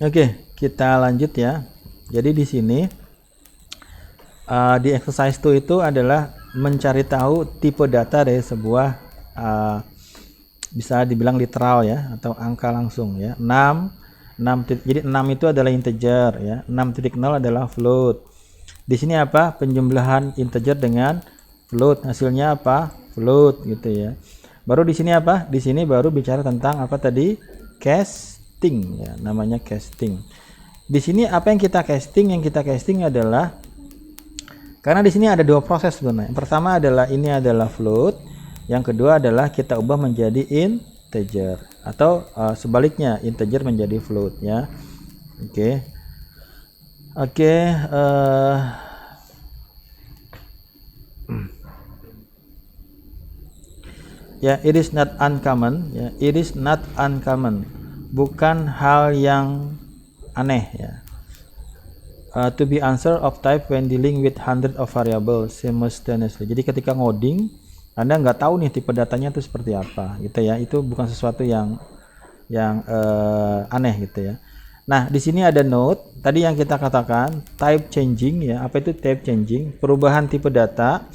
Oke, kita lanjut ya. Jadi di sini di exercise 2 itu adalah mencari tahu tipe data dari sebuah bisa dibilang literal ya, atau angka langsung ya. 6 jadi 6 itu adalah integer ya. 6.0 adalah float. Di sini apa? Penjumlahan integer dengan float. Hasilnya apa? Float gitu ya. Baru di sini apa? Di sini baru bicara tentang apa tadi? Casting ya, namanya casting. Di sini apa yang kita casting? Yang kita casting adalah, karena di sini ada dua proses sebenarnya. Yang pertama adalah ini adalah float, yang kedua adalah kita ubah menjadi integer, atau sebaliknya integer menjadi float ya. Oke, ya, it is not uncommon ya, it is not uncommon, bukan hal yang aneh ya, to be answer of type when dealing with hundred of variables simultaneously. Jadi ketika ngoding Anda nggak tahu nih tipe datanya itu seperti apa gitu ya, itu bukan sesuatu yang aneh gitu ya. Nah, di sini ada note tadi yang kita katakan type changing ya. Apa itu type changing? Perubahan tipe data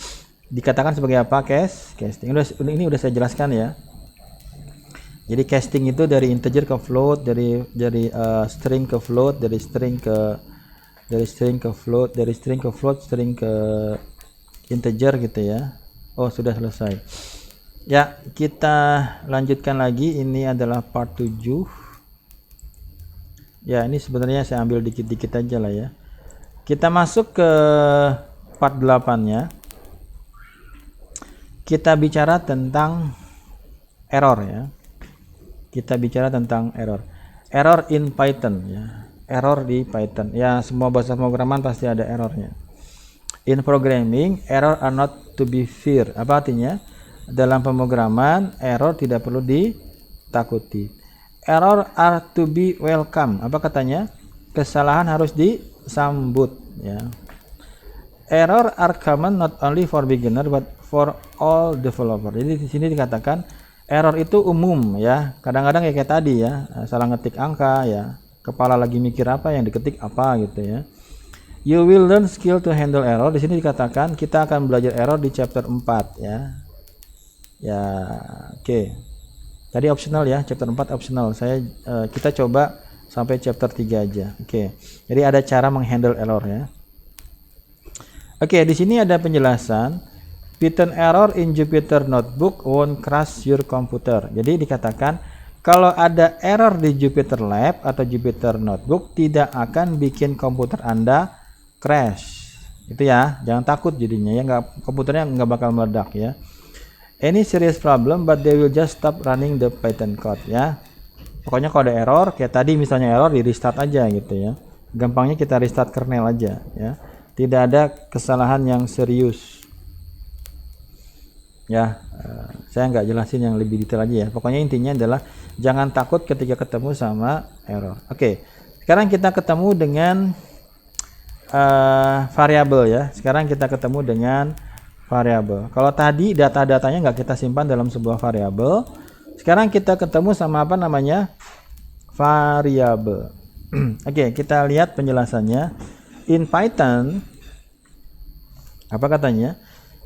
dikatakan sebagai apa? Casting. Ini udah saya jelaskan ya. Jadi casting itu dari integer ke float, dari string ke float, dari string ke float, dari string ke float, string ke integer gitu ya. Oh, sudah selesai. Ya, kita lanjutkan lagi. Ini adalah part 7. Ya, ini sebenarnya saya ambil dikit-dikit aja lah ya. Kita masuk ke part 8-nya. Kita bicara tentang error ya. Kita bicara tentang error. Error in Python ya. Error di Python. Ya, semua bahasa pemrograman pasti ada errornya. In programming, error are not to be feared. Apa artinya? Dalam pemrograman, error tidak perlu ditakuti. Error are to be welcome. Apa katanya? Kesalahan harus disambut ya. Error are common not only for beginner but for all developer. Jadi di sini dikatakan error itu umum ya. Kadang-kadang kayak tadi ya, salah ngetik angka ya. Kepala lagi mikir apa, yang diketik apa gitu ya. You will learn skill to handle error. Di sini dikatakan kita akan belajar error di chapter 4 ya. Ya, oke. Tadi optional ya, chapter 4 optional. Kita coba sampai chapter 3 aja. Oke. Jadi ada cara menghandle error ya. Oke, di sini ada penjelasan. Python error in Jupyter Notebook won't crash your computer. Jadi dikatakan kalau ada error di Jupyter Lab atau Jupyter Notebook tidak akan bikin komputer Anda crash. Itu ya, jangan takut jadinya ya, komputernya nggak bakal meledak ya. Any serious problem but they will just stop running the Python code ya. Pokoknya kalau ada error kayak tadi misalnya error di restart aja gitu ya. Gampangnya kita restart kernel aja ya. Tidak ada kesalahan yang serius. Ya, saya nggak jelasin yang lebih detail aja ya. Pokoknya intinya adalah jangan takut ketika ketemu sama error. Oke, sekarang kita ketemu dengan variabel ya. Sekarang kita ketemu dengan variabel. Kalau tadi data-datanya nggak kita simpan dalam sebuah variabel, sekarang kita ketemu sama apa namanya? Variabel. Oke, kita lihat penjelasannya. In Python, apa katanya?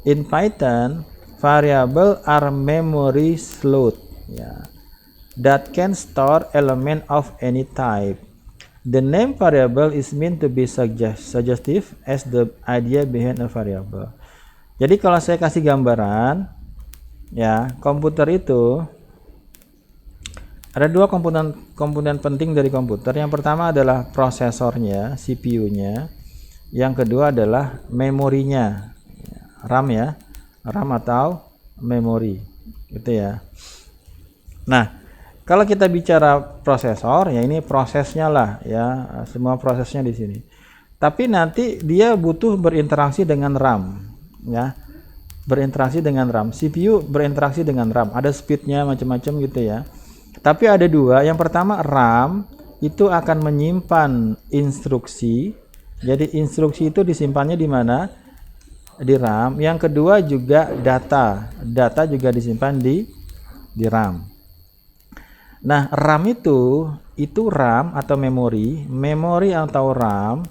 In Python, variable are memory slot ya, that can store element of any type. The name variable is meant to be suggestive as the idea behind a variable. Jadi kalau saya kasih gambaran ya, komputer itu ada dua komponen penting dari komputer. Yang pertama adalah prosesornya, CPU-nya. Yang kedua adalah memorinya, RAM ya, RAM atau memori gitu ya. Nah, kalau kita bicara prosesor ya, ini prosesnya lah ya, semua prosesnya di sini. Tapi nanti dia butuh berinteraksi dengan RAM ya, berinteraksi dengan RAM. CPU berinteraksi dengan RAM, ada speednya macam-macam gitu ya. Tapi ada dua. Yang pertama, RAM itu akan menyimpan instruksi. Jadi instruksi itu disimpannya di mana? Di RAM. Yang kedua juga data juga disimpan di RAM. Nah, RAM itu itu RAM atau memori. Memori atau RAM,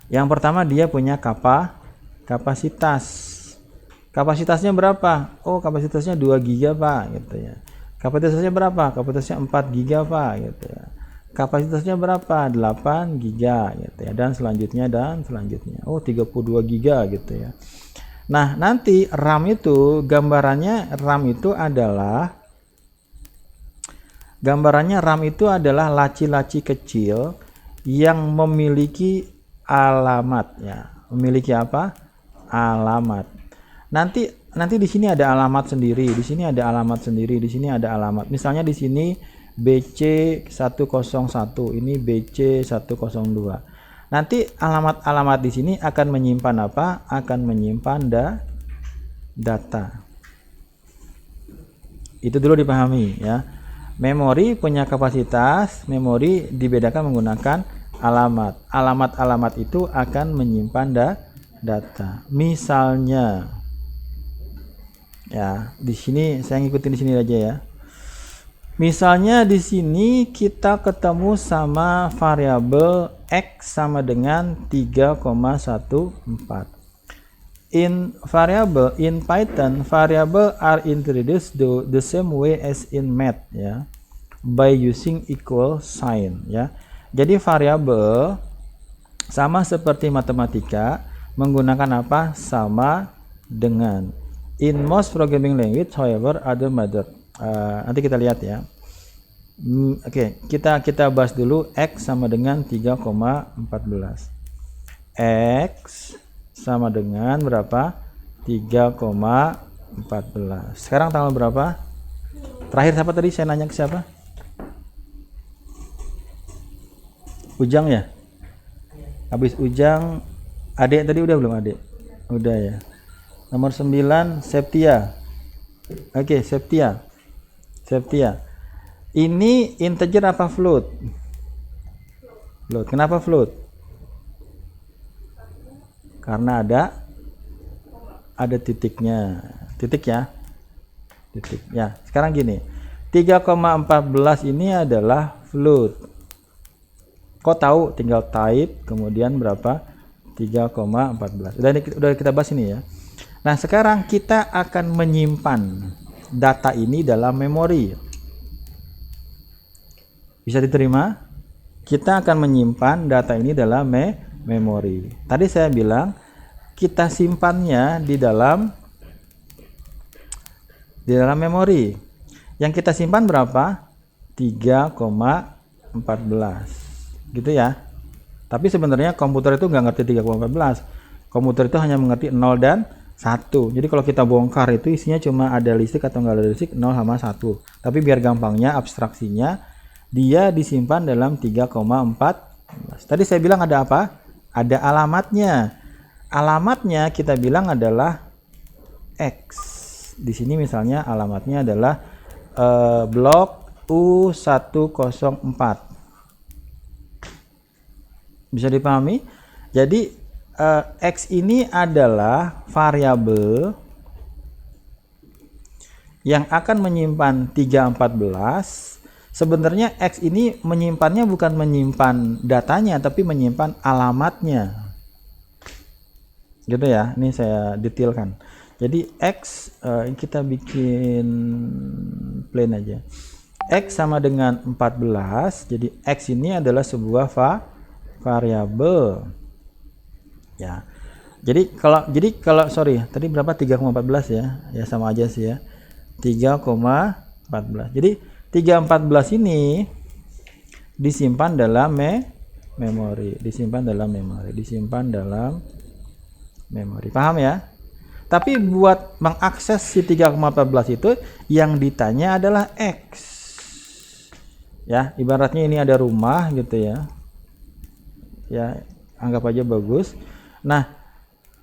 yang pertama dia punya kapasitas. Kapasitasnya berapa? Oh, kapasitasnya 2 GB Pak, gitu ya. Kapasitasnya berapa? Kapasitasnya 4 GB Pak, gitu ya. Kapasitasnya berapa? 8 GB, gitu ya. Dan selanjutnya. Oh, 32 GB, gitu ya. Nah, nanti RAM itu gambarannya RAM itu adalah laci-laci kecil yang memiliki alamat ya. Memiliki apa? Alamat. Nanti di sini ada alamat sendiri, di sini ada alamat sendiri, di sini ada alamat. Misalnya di sini BC101, ini BC102. Nanti alamat-alamat di sini akan menyimpan apa? Akan menyimpan data. Itu dulu dipahami ya. Memori punya kapasitas, memori dibedakan menggunakan alamat. Alamat-alamat itu akan menyimpan data. Misalnya ya, di sini saya ngikutin di sini aja ya. Misalnya di sini kita ketemu sama variabel X sama dengan 3,14. In Python, variable are introduced the same way as in Math ya, by using equal sign ya. Jadi variabel sama seperti matematika menggunakan apa? Sama dengan. In most programming language, however, other method. Nanti kita lihat ya. Oke, kita bahas dulu X sama dengan 3,14. X sama dengan berapa? 3,14. Sekarang tanggal berapa? Terakhir siapa tadi? Saya nanya ke siapa? Ujang ya? Habis Ujang, Adek tadi udah belum Adek? Udah ya. Nomor 9 Septia. Oke, Septia. Ini integer apa float? Float. Kenapa float? Karena ada titiknya. Titik ya. Titik. Ya, sekarang gini. 3,14 ini adalah float. Kok tahu? Tinggal type kemudian berapa? 3,14. Udah kita bahas ini ya. Nah, sekarang kita akan menyimpan data ini dalam memori. Bisa diterima? Kita akan menyimpan data ini dalam memori. Tadi saya bilang kita simpannya di dalam memori. Yang kita simpan berapa? 3,14. Gitu ya. Tapi sebenarnya komputer itu nggak ngerti 3,14. Komputer itu hanya mengerti 0 dan 1. Jadi kalau kita bongkar itu isinya cuma ada listrik atau nggak ada listrik, 0 sama 1. Tapi biar gampangnya abstraksinya dia disimpan dalam 3,14. Tadi saya bilang ada apa? Ada alamatnya. Alamatnya kita bilang adalah X. Di sini misalnya alamatnya adalah blok U104. Bisa dipahami? Jadi X ini adalah variabel yang akan menyimpan 314. Sebenarnya X ini menyimpannya bukan menyimpan datanya, tapi menyimpan alamatnya. Gitu ya, ini saya detailkan. Jadi X, kita bikin plain aja. X sama dengan 14, jadi X ini adalah sebuah variabel. Ya. Jadi kalau sorry, tadi berapa? 3,14 ya. Ya sama aja sih ya. 3,14. Jadi 314 ini disimpan dalam memori, disimpan dalam memori. Paham ya? Tapi buat mengakses si 3,14 itu yang ditanya adalah X. Ya, ibaratnya ini ada rumah gitu ya. Ya, anggap aja bagus. Nah,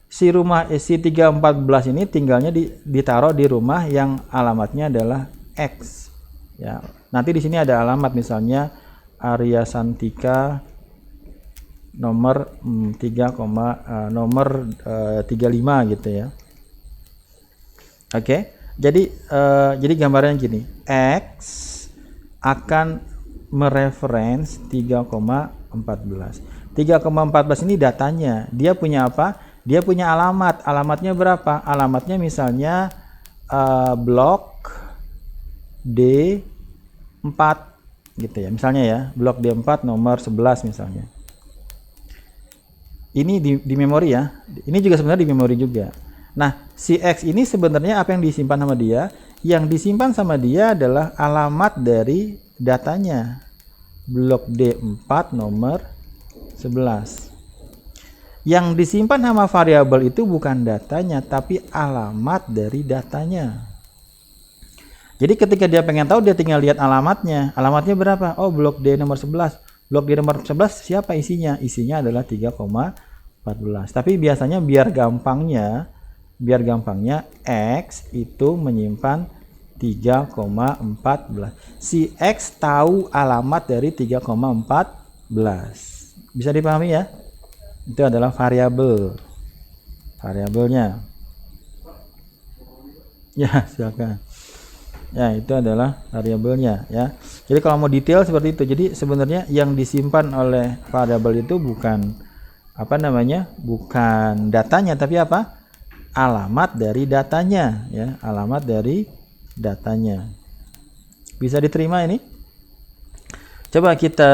si 314 ini tinggalnya ditaruh di rumah yang alamatnya adalah X. Ya, nanti di sini ada alamat misalnya Arya Santika nomor 35 gitu ya. Oke. Jadi gambarannya gini. X akan mereference 3,14. 3,14 ini datanya. Dia punya apa? Dia punya alamat. Alamatnya berapa? Alamatnya misalnya blok D4 gitu ya. Misalnya ya, blok D4 nomor 11 misalnya. Ini di memori ya. Ini juga sebenarnya di memori juga. Nah, si X ini sebenarnya apa yang disimpan sama dia? Yang disimpan sama dia adalah alamat dari datanya. Blok D4 nomor 11. Yang disimpan sama variabel itu bukan datanya, tapi alamat dari datanya. Jadi ketika dia pengen tahu, dia tinggal lihat alamatnya. Alamatnya berapa? Oh, blok D nomor 11. Blok D nomor 11 siapa isinya? Isinya adalah 3,14. Tapi biasanya biar gampangnya X itu menyimpan 3,14. Si X tahu alamat dari 3,14. Bisa dipahami ya? Itu adalah variabelnya. Ya, silakan. Ya, itu adalah variabelnya ya. Jadi kalau mau detail seperti itu. Jadi sebenarnya yang disimpan oleh variabel itu bukan bukan datanya, tapi apa? Alamat dari datanya ya, alamat dari datanya. Bisa diterima ini? Coba kita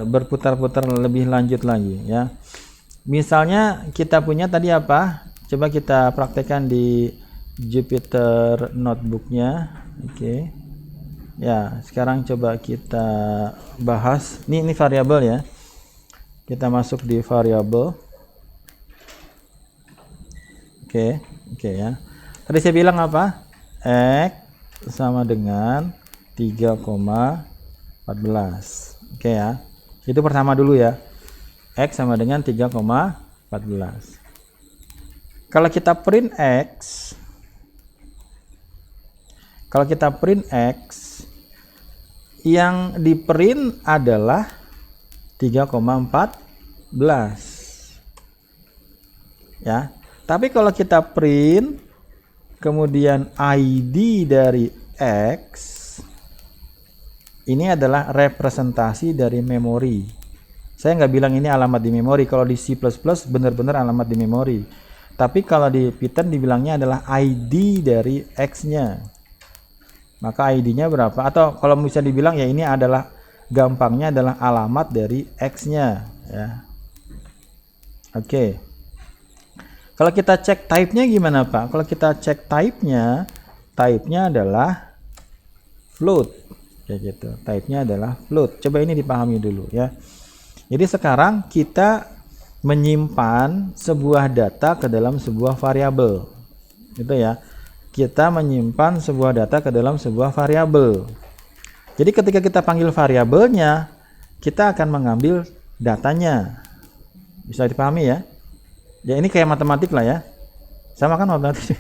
berputar-putar lebih lanjut lagi ya. Misalnya kita punya tadi apa? Coba kita praktekkan di Jupyter notebooknya. Oke. Ya, sekarang coba kita bahas. Ini variabel ya. Kita masuk di variabel. Oke ya. Tadi saya bilang apa? X sama dengan 3,14. Oke ya. Itu pertama dulu ya. X sama dengan 3,14. Kalau kita print X, yang di print adalah 3,14. Ya. Tapi kalau kita print kemudian ID dari X, ini adalah representasi dari memori. Saya nggak bilang ini alamat di memori. Kalau di C++ benar-benar alamat di memori. Tapi kalau di Python dibilangnya adalah ID dari X-nya. Maka ID-nya berapa? Atau kalau bisa dibilang ya ini adalah gampangnya adalah alamat dari X-nya ya. Oke. Kalau kita cek type-nya gimana Pak? Kalau kita cek type-nya adalah float. Kayak gitu. Type-nya adalah float. Coba ini dipahami dulu ya. Jadi sekarang kita menyimpan sebuah data ke dalam sebuah variabel. Gitu ya. Kita menyimpan sebuah data ke dalam sebuah variabel. Jadi ketika kita panggil variabelnya, kita akan mengambil datanya. Bisa dipahami ya? Ya ini kayak matematik lah ya. Sama kan matematik.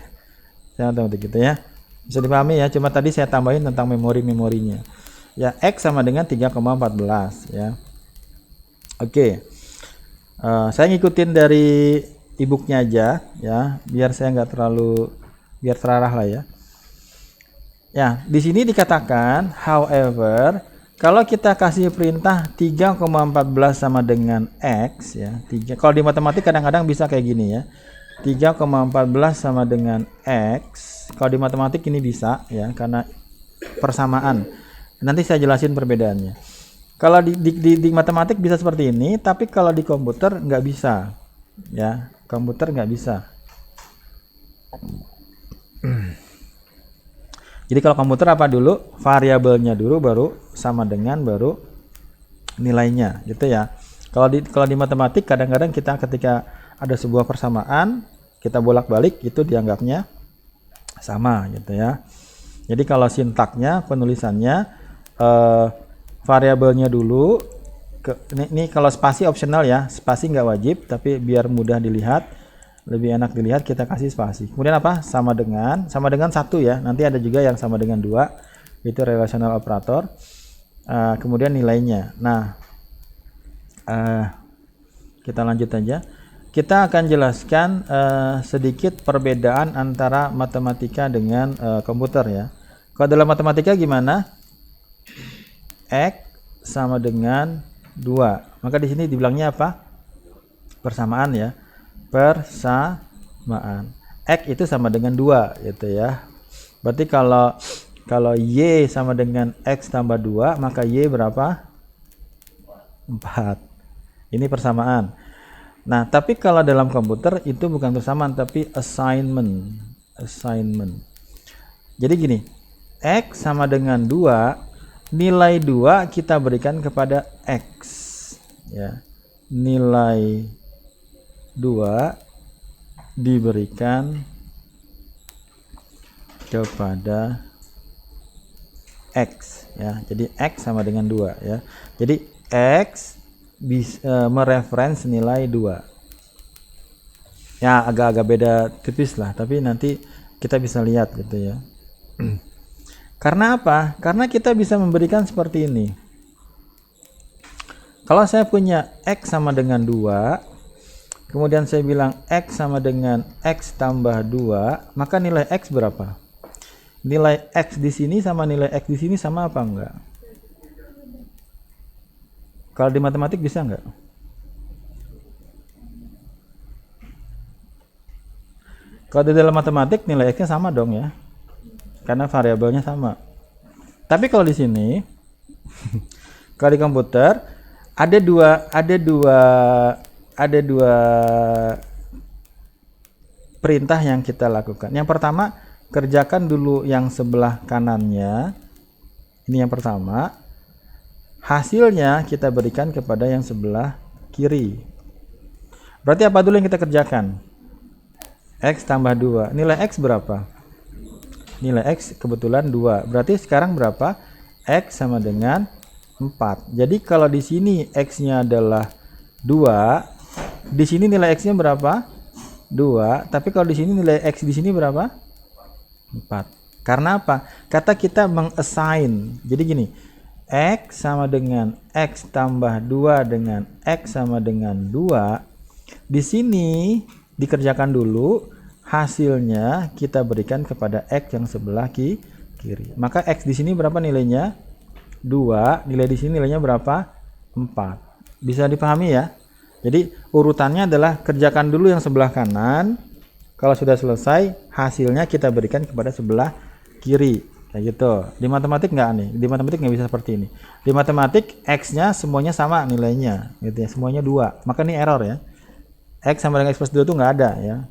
Saya matematik gitu ya. Bisa dipahami ya. Cuma tadi saya tambahin tentang memorinya. Ya X sama dengan 3,14 ya. Oke. Saya ngikutin dari e-booknya aja ya. Biar saya nggak biar terarah lah ya. Ya, di sini dikatakan however, kalau kita kasih perintah 3,14 sama dengan X ya, kalau di matematik kadang-kadang bisa kayak gini ya. 3,14 sama dengan X. Kalau di matematik ini bisa ya, karena persamaan. Nanti saya jelasin perbedaannya. Kalau di matematik bisa seperti ini, tapi kalau di komputer nggak bisa. Ya, komputer nggak bisa. Jadi kalau komputer apa dulu? Variabelnya dulu, baru sama dengan, baru nilainya, gitu ya. Kalau di matematik kadang-kadang kita ketika ada sebuah persamaan, kita bolak-balik itu dianggapnya sama, gitu ya. Jadi kalau sintaknya, penulisannya, variabelnya dulu. Ini kalau spasi opsional ya, spasi nggak wajib, tapi biar mudah dilihat, lebih enak dilihat, kita kasih spasi. Kemudian apa? Sama dengan 1 ya. Nanti ada juga yang sama dengan 2, itu relational operator. Kemudian nilainya. Nah, kita lanjut aja. Kita akan jelaskan sedikit perbedaan antara matematika dengan komputer ya. Kalau dalam matematika gimana? X sama dengan 2. Maka di sini dibilangnya apa? Persamaan ya. Persamaan. X itu sama dengan 2 gitu ya. Berarti kalau Y sama dengan X tambah 2, maka Y berapa? 4. Ini persamaan. Nah, tapi kalau dalam komputer itu bukan persamaan tapi assignment. Jadi gini, X sama dengan 2, nilai 2 kita berikan kepada X ya. Nilai 2 diberikan kepada X ya. Jadi X sama dengan 2 ya. Jadi X bisa mereference nilai 2. Ya agak-agak beda tipis lah, tapi nanti kita bisa lihat gitu ya. Karena apa? Karena kita bisa memberikan seperti ini. Kalau saya punya X sama dengan 2, kemudian saya bilang X sama dengan X tambah 2, maka nilai X berapa? Nilai X di sini sama nilai X di sini sama apa enggak? Kalau di matematik bisa enggak? Kalau di dalam matematik nilai X-nya sama dong ya. Karena variabelnya sama. Tapi kalau di sini kalau di komputer ada dua perintah yang kita lakukan. Yang pertama, kerjakan dulu yang sebelah kanannya. Ini yang pertama. Hasilnya kita berikan kepada yang sebelah kiri. Berarti apa dulu yang kita kerjakan? X tambah 2. Nilai X berapa? Nilai X kebetulan 2. Berarti sekarang berapa? X sama dengan 4. Jadi kalau di sini X-nya adalah 2, di sini nilai X-nya berapa? 2. Tapi kalau di sini nilai X di sini berapa? 4. Karena apa? Kata kita mengassign. Jadi gini, X sama dengan X tambah 2 dengan X sama dengan 2. Di sini dikerjakan dulu, hasilnya kita berikan kepada X yang sebelah kiri. Maka X di sini berapa nilainya? 2. Nilai di sini nilainya berapa? 4. Bisa dipahami ya? Jadi urutannya adalah kerjakan dulu yang sebelah kanan. Kalau sudah selesai, hasilnya kita berikan kepada sebelah kiri. Kayak gitu. Di matematik nggak nih? Di matematik nggak bisa seperti ini. Di matematik X-nya semuanya sama nilainya, gitu ya. Semuanya 2. Maka ini error ya. X sama dengan X plus 2 itu nggak ada ya.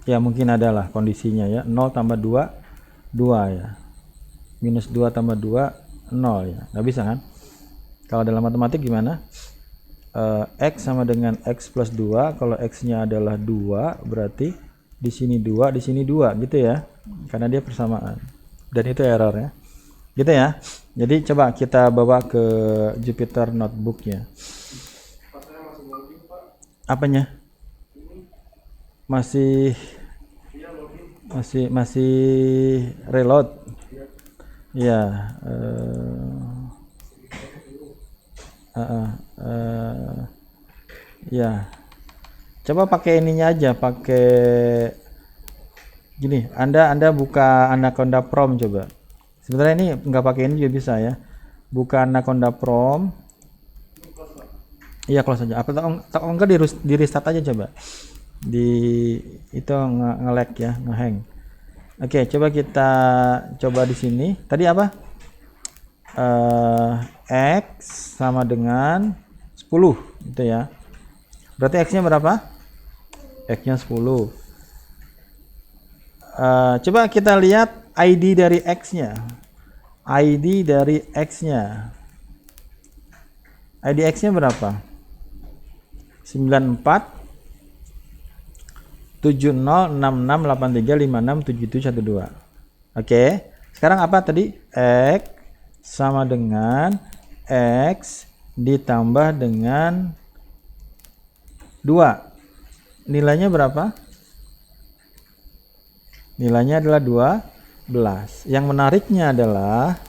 Ya mungkin adalah kondisinya ya. 0 tambah 2, 2 ya. Minus 2 tambah 2, 0 ya. Nggak bisa kan? Kalau dalam matematik gimana? X sama dengan X plus 2. Kalau X-nya adalah 2, berarti di sini 2, di sini 2 gitu ya. Karena dia persamaan. Dan itu error ya. Gitu ya. Jadi coba kita bawa ke Jupyter notebooknya. Apanya? Masih reload. Ya. Ya. Coba pakai ininya aja, pakai gini. Anda buka Anaconda Prom coba. Sebenarnya ini nggak pakai ini juga bisa ya. Buka Anaconda Prom. Iya close aja. Apa atau enggak di restart aja coba. Di itu nge-lag ya, nge-hang. Oke, coba kita coba di sini. Tadi apa? X sama dengan 10 gitu ya. Berarti X-nya berapa? X-nya 10. Coba kita lihat ID dari X-nya. ID dari X-nya. ID X-nya berapa? 94 706683567712. Oke. Sekarang apa tadi? X sama dengan X ditambah dengan 2. Nilainya berapa? Nilainya adalah 12. Yang menariknya adalah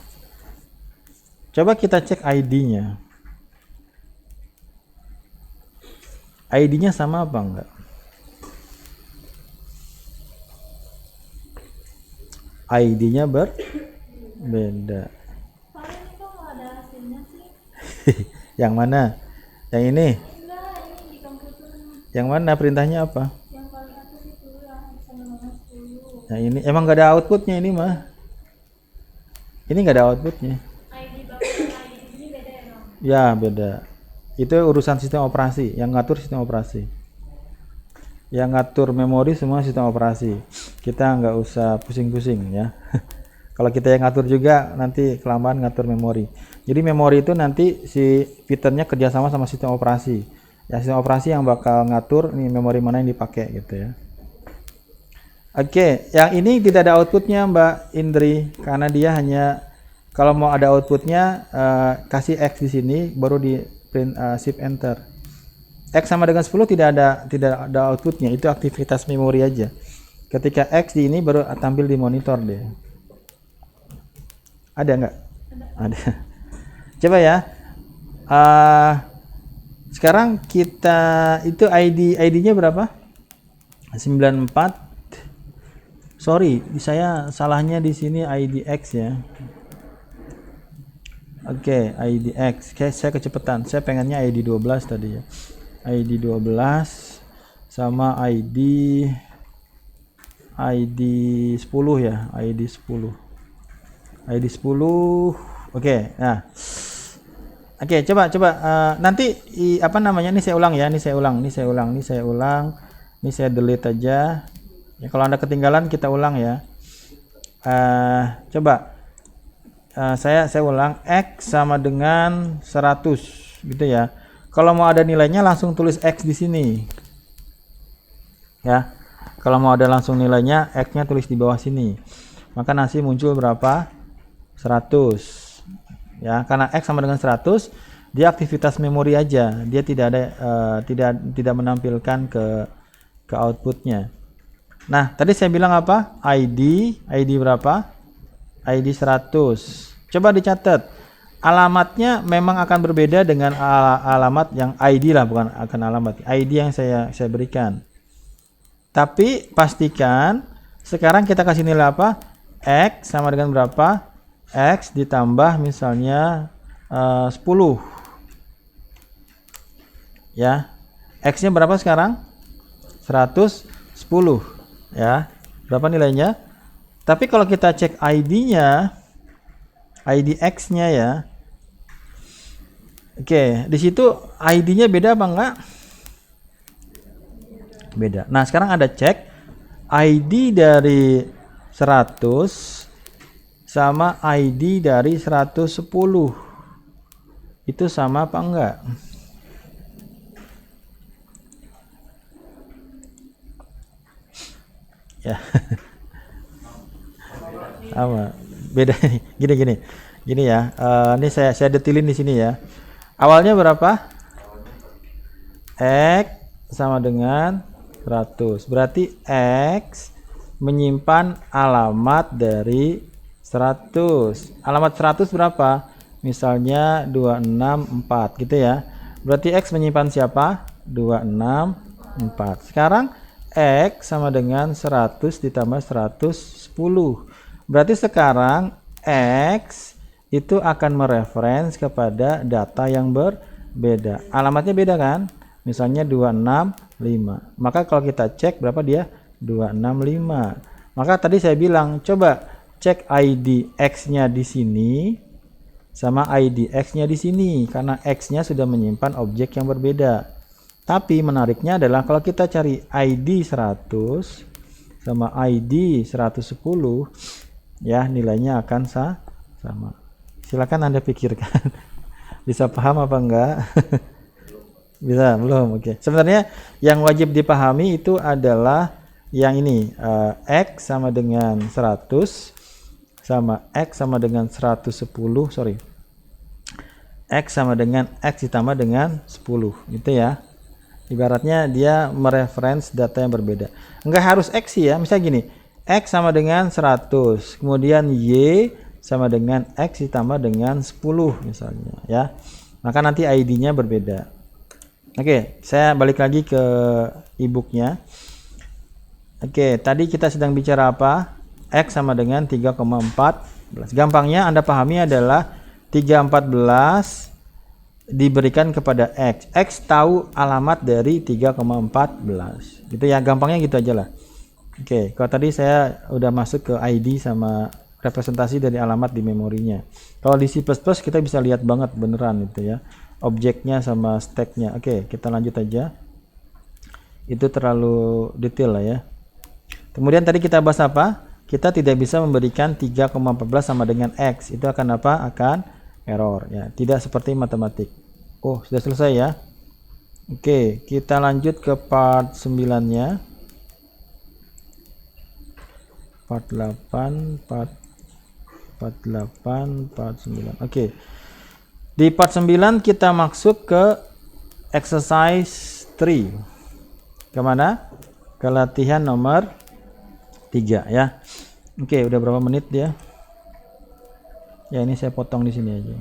coba kita cek ID-nya. ID-nya sama apa enggak? ID-nya berbeda. Yang mana? Yang ini? Yang mana perintahnya apa? Nah ini emang gak ada outputnya ini mah. Ini gak ada outputnya. Ya beda. Itu urusan sistem operasi. Yang ngatur sistem operasi. Yang ngatur memori semua sistem operasi. Kita nggak usah pusing-pusing ya. Kalau kita yang ngatur juga nanti kelamaan ngatur memori. Jadi memori itu nanti si fiturnya kerjasama sama sistem operasi. Ya sistem operasi yang bakal ngatur nih memori mana yang dipakai gitu ya. Oke, yang ini tidak ada outputnya Mbak Indri karena dia hanya kalau mau ada outputnya kasih X di sini baru di print shift enter. X sama dengan 10 tidak ada outputnya, itu aktivitas memori aja. Ketika X di ini baru tampil di monitor deh. Ada nggak? Ada. Coba ya. Sekarang kita itu ID-nya berapa? 94. Sorry, saya salahnya di sini ID X ya. Oke, ID X. Saya kecepatan. Saya pengennya ID 12 tadi ya. ID 12 sama ID 10 ya, ID 10. ID 10. Oke, nah. Oke, coba nanti apa namanya ini saya ulang ya, ini saya ulang. Ini saya delete aja. Ya, kalau Anda ketinggalan kita ulang ya. Coba saya ulang X sama dengan 100 gitu ya. Kalau mau ada nilainya langsung tulis X di sini. Ya. Kalau mau ada langsung nilainya X-nya tulis di bawah sini. Maka nanti muncul berapa? 100. Ya, karena X sama dengan 100, dia aktivitas memori aja. Dia tidak ada tidak menampilkan ke outputnya. Nah, tadi saya bilang apa? ID berapa? ID 100. Coba dicatat. Alamatnya memang akan berbeda dengan alamat yang ID lah, bukan akan alamat ID yang saya berikan. Tapi pastikan sekarang kita kasih nilai apa? X sama dengan berapa? X ditambah misalnya 10 ya. X nya berapa sekarang? 110 ya. Berapa nilainya? Tapi kalau kita cek ID-nya, ID X-nya ya. Oke, di situ ID-nya beda apa enggak? Beda. Nah, sekarang ada cek ID dari 100 sama ID dari 110. Itu sama apa enggak? Ya. Sama. Beda gini ya. Ini saya detilin di sini ya. Awalnya berapa? X sama dengan 100. Berarti X menyimpan alamat dari 100. Alamat 100 berapa? Misalnya 264 gitu ya. Berarti X menyimpan siapa? 264. Sekarang X sama dengan 100 ditambah 110. Berarti sekarang X itu akan mereference kepada data yang berbeda. Alamatnya beda kan? Misalnya 265. Maka kalau kita cek berapa dia? 265. Maka tadi saya bilang coba cek ID X-nya di sini sama ID X-nya di sini karena X-nya sudah menyimpan objek yang berbeda. Tapi menariknya adalah kalau kita cari ID 100 sama ID 110 ya nilainya akan sama. Silakan Anda pikirkan. Bisa paham apa enggak? Bisa, belum? Oke. Sebenarnya yang wajib dipahami itu adalah yang ini, X sama dengan 100 sama X sama dengan 110, sorry. X sama dengan X ditambah dengan 10, gitu ya. Ibaratnya dia mereference data yang berbeda. Enggak harus X sih ya, misalnya gini, X sama dengan 100, kemudian Y sama dengan X ditambah dengan 10 misalnya ya. Maka nanti ID-nya berbeda. Oke, saya balik lagi ke e-booknya. Oke, tadi kita sedang bicara apa? X sama dengan 3,14. Gampangnya Anda pahami adalah 3,14 diberikan kepada X. X tahu alamat dari 3,14. Gitu ya, gampangnya gitu aja lah. Oke, kalau tadi saya udah masuk ke ID sama representasi dari alamat di memorinya. Kalau di C++ kita bisa lihat banget beneran itu ya, objeknya sama stacknya. Oke, kita lanjut aja. Itu terlalu detail lah ya. Kemudian tadi kita bahas apa? Kita tidak bisa memberikan 3,14 sama dengan X. Itu akan apa? Akan error ya. Tidak seperti matematik. Oh, sudah selesai ya. Oke, kita lanjut ke part 9-nya. Part 8, part 9. Oke. Di part 9 kita masuk ke exercise 3. Kemana? Ke latihan nomor 3 ya. Oke, udah berapa menit dia? Ya, ini saya potong di sini aja.